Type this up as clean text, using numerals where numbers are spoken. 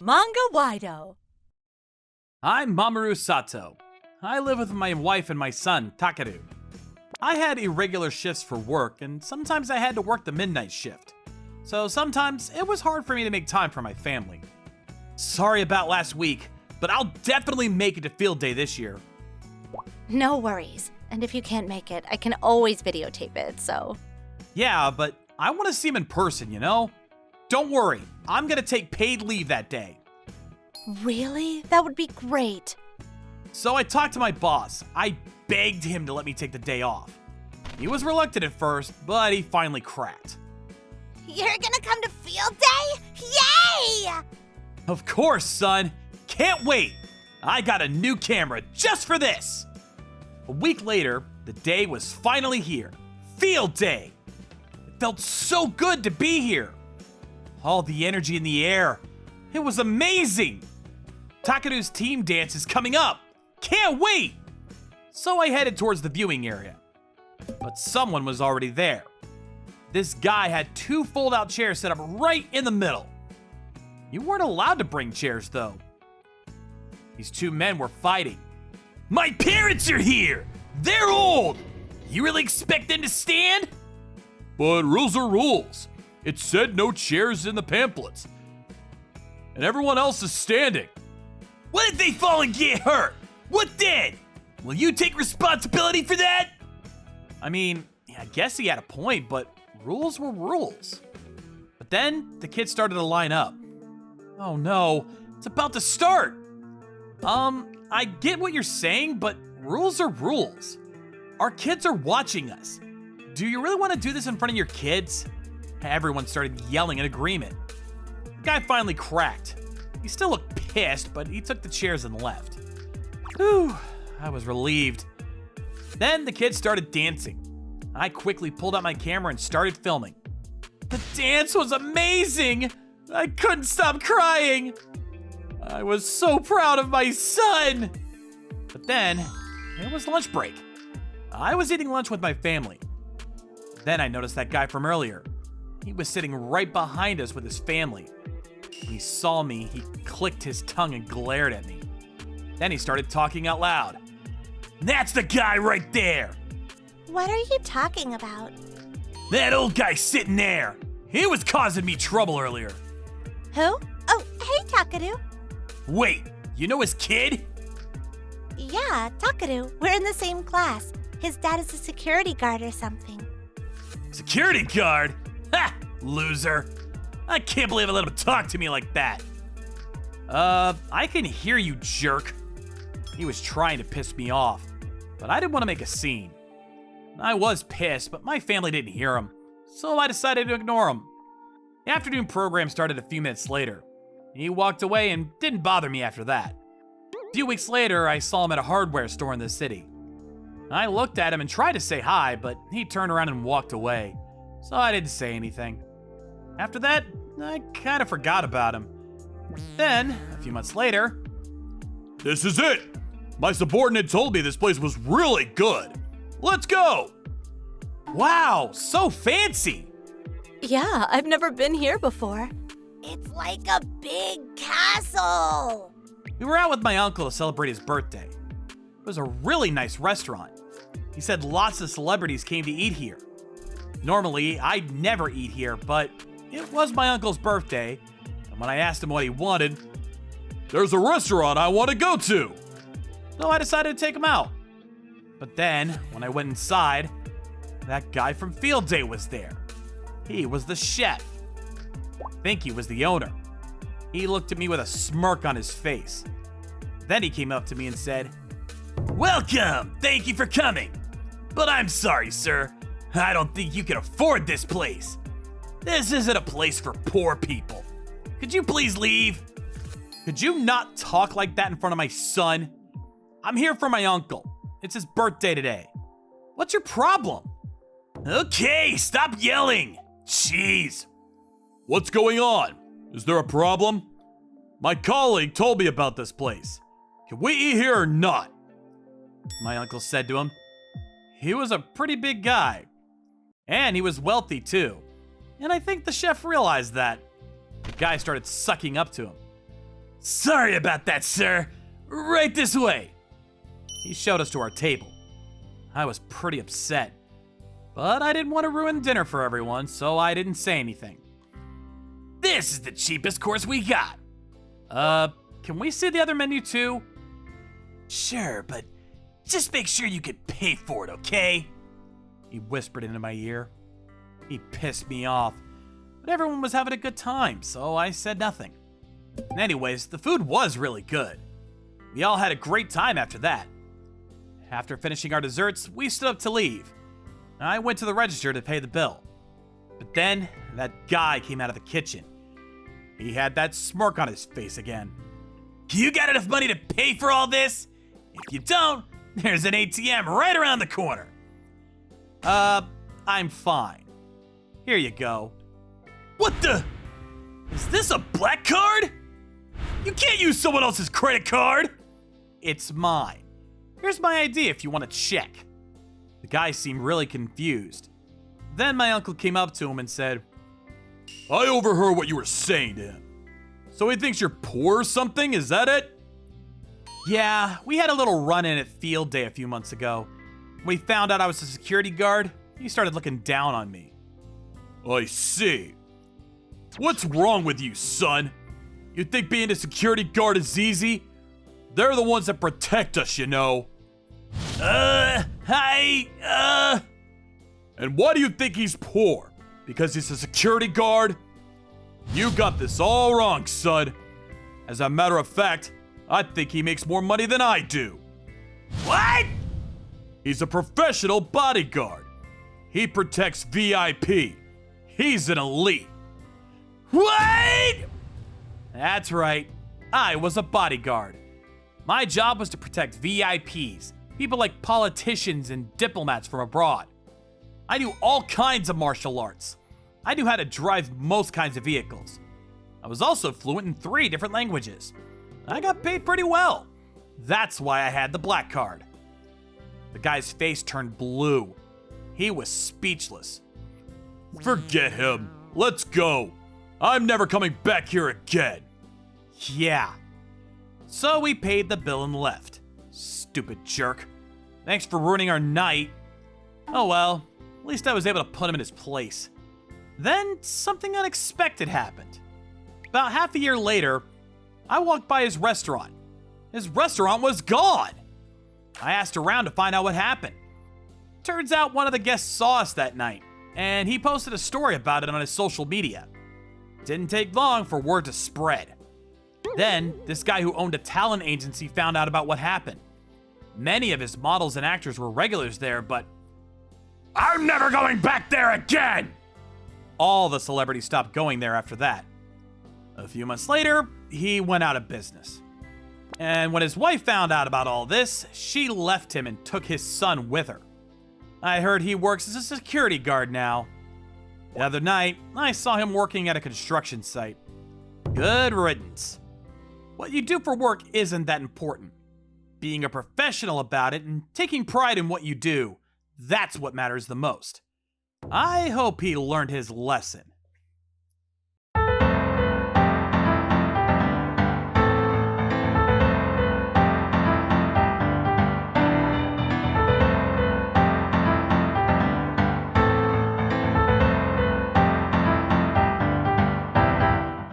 Manga-Waido. I'm Mamoru Sato. I live with my wife and my son, Takeru. I had irregular shifts for work, and sometimes I had to work the midnight shift. So sometimes it was hard for me to make time for my family. Sorry about last week, but I'll definitely make it to field day this year. No worries. And if you can't make it, I can always videotape it, so... Yeah, but I want to see him in person, you know? Don't worry, I'm gonna take paid leave that day. Really? That would be great. So I talked to my boss. I begged him to let me take the day off. He was reluctant at first, but he finally cracked. You're gonna come to field day? Yay! Of course, son. Can't wait. I got a new camera just for this. A week later, the day was finally here. Field day. It felt so good to be here. All the energy in the air. It was amazing. Takeru's team dance is coming up. Can't wait. So I headed towards the viewing area. But someone was already there. This guy had 2 fold-out chairs set up right in the middle. You weren't allowed to bring chairs, though. These 2 men were fighting. My parents are here! They're old! You really expect them to stand? But rules are rules. It said no chairs in the pamphlets. And everyone else is standing. What if they fall and get hurt? What then? Will you take responsibility for that? I mean, I guess he had a point, but rules were rules. But then the kids started to line up. Oh no, it's about to start. I get what you're saying, but rules are rules. Our kids are watching us. Do you really want to do this in front of your kids? Everyone started yelling in agreement. The guy finally cracked. He still looked pissed, but he took the chairs and left. Whew, I was relieved. Then the kids started dancing. I quickly pulled out my camera and started filming. The dance was amazing! I couldn't stop crying! I was so proud of my son! But then, it was lunch break. I was eating lunch with my family. Then I noticed that guy from earlier. He was sitting right behind us with his family. When he saw me, he clicked his tongue and glared at me. Then he started talking out loud. That's the guy right there! What are you talking about? That old guy sitting there! He was causing me trouble earlier. Who? Oh, hey, Takeru. Wait, you know his kid? Yeah, Takeru. We're in the same class. His dad is a security guard or something. Security guard? Ha! Loser. I can't believe I let him talk to me like that. I can hear you, jerk. He was trying to piss me off, but I didn't want to make a scene. I was pissed, but my family didn't hear him, so I decided to ignore him. The afternoon program started a few minutes later. He walked away and didn't bother me after that. A few weeks later, I saw him at a hardware store in the city. I looked at him and tried to say hi, but he turned around and walked away, so I didn't say anything. After that, I kind of forgot about him. Then, a few months later, this is it! My subordinate told me this place was really good. Let's go! Wow, so fancy! Yeah, I've never been here before. It's like a big castle. We were out with my uncle to celebrate his birthday. It was a really nice restaurant. He said lots of celebrities came to eat here. Normally, I'd never eat here, but it was my uncle's birthday, and when I asked him what he wanted, there's a restaurant I want to go to. So I decided to take him out. But then, when I went inside, that guy from field day was there. He was the chef. I think he was the owner. He looked at me with a smirk on his face. Then he came up to me and said, Welcome! Thank you for coming. But I'm sorry, sir. I don't think you can afford this place. This isn't a place for poor people. Could you please leave? Could you not talk like that in front of my son? I'm here for my uncle. It's his birthday today. What's your problem? Okay, stop yelling. Jeez. What's going on? Is there a problem? My colleague told me about this place. Can we eat here or not? My uncle said to him. He was a pretty big guy. And he was wealthy too. And I think the chef realized that. The guy started sucking up to him. Sorry about that, sir. Right this way. He showed us to our table. I was pretty upset, but I didn't want to ruin dinner for everyone, so I didn't say anything. This is the cheapest course we got. Can we see the other menu too? Sure, but just make sure you can pay for it, okay? He whispered into my ear. He pissed me off, but everyone was having a good time, so I said nothing. Anyways, the food was really good. We all had a great time after that. After finishing our desserts, we stood up to leave. I went to the register to pay the bill. But then, that guy came out of the kitchen. He had that smirk on his face again. You got enough money to pay for all this? If you don't, there's an ATM right around the corner. I'm fine. Here you go. What the? Is this a black card? You can't use someone else's credit card. It's mine. Here's my ID if you want to check. The guy seemed really confused. Then my uncle came up to him and said, I overheard what you were saying to him. So he thinks you're poor or something, is that it? Yeah, we had a little run-in at field day a few months ago. When he found out I was a security guard, he started looking down on me. I see. What's wrong with you, son? You think being a security guard is easy? They're the ones that protect us, you know. And why do you think he's poor? Because he's a security guard? You got this all wrong, son. As a matter of fact, I think he makes more money than I do. What? He's a professional bodyguard. He protects VIP. He's an elite. What? That's right. I was a bodyguard. My job was to protect VIPs, people like politicians and diplomats from abroad. I knew all kinds of martial arts. I knew how to drive most kinds of vehicles. I was also fluent in 3 different languages. I got paid pretty well. That's why I had the black card. The guy's face turned blue. He was speechless. Forget him. Let's go. I'm never coming back here again. Yeah. So we paid the bill and left. Stupid jerk. Thanks for ruining our night. Oh well, at least I was able to put him in his place. Then something unexpected happened. About half a year later, I walked by his restaurant. His restaurant was gone. I asked around to find out what happened. Turns out one of the guests saw us that night, and he posted a story about it on his social media. Didn't take long for word to spread. Then, this guy who owned a talent agency found out about what happened. Many of his models and actors were regulars there, but I'm never going back there again! All the celebrities stopped going there after that. A few months later, he went out of business. And when his wife found out about all this, she left him and took his son with her. I heard he works as a security guard now. The other night, I saw him working at a construction site. Good riddance. What you do for work isn't that important. Being a professional about it and taking pride in what you do, that's what matters the most. I hope he learned his lesson.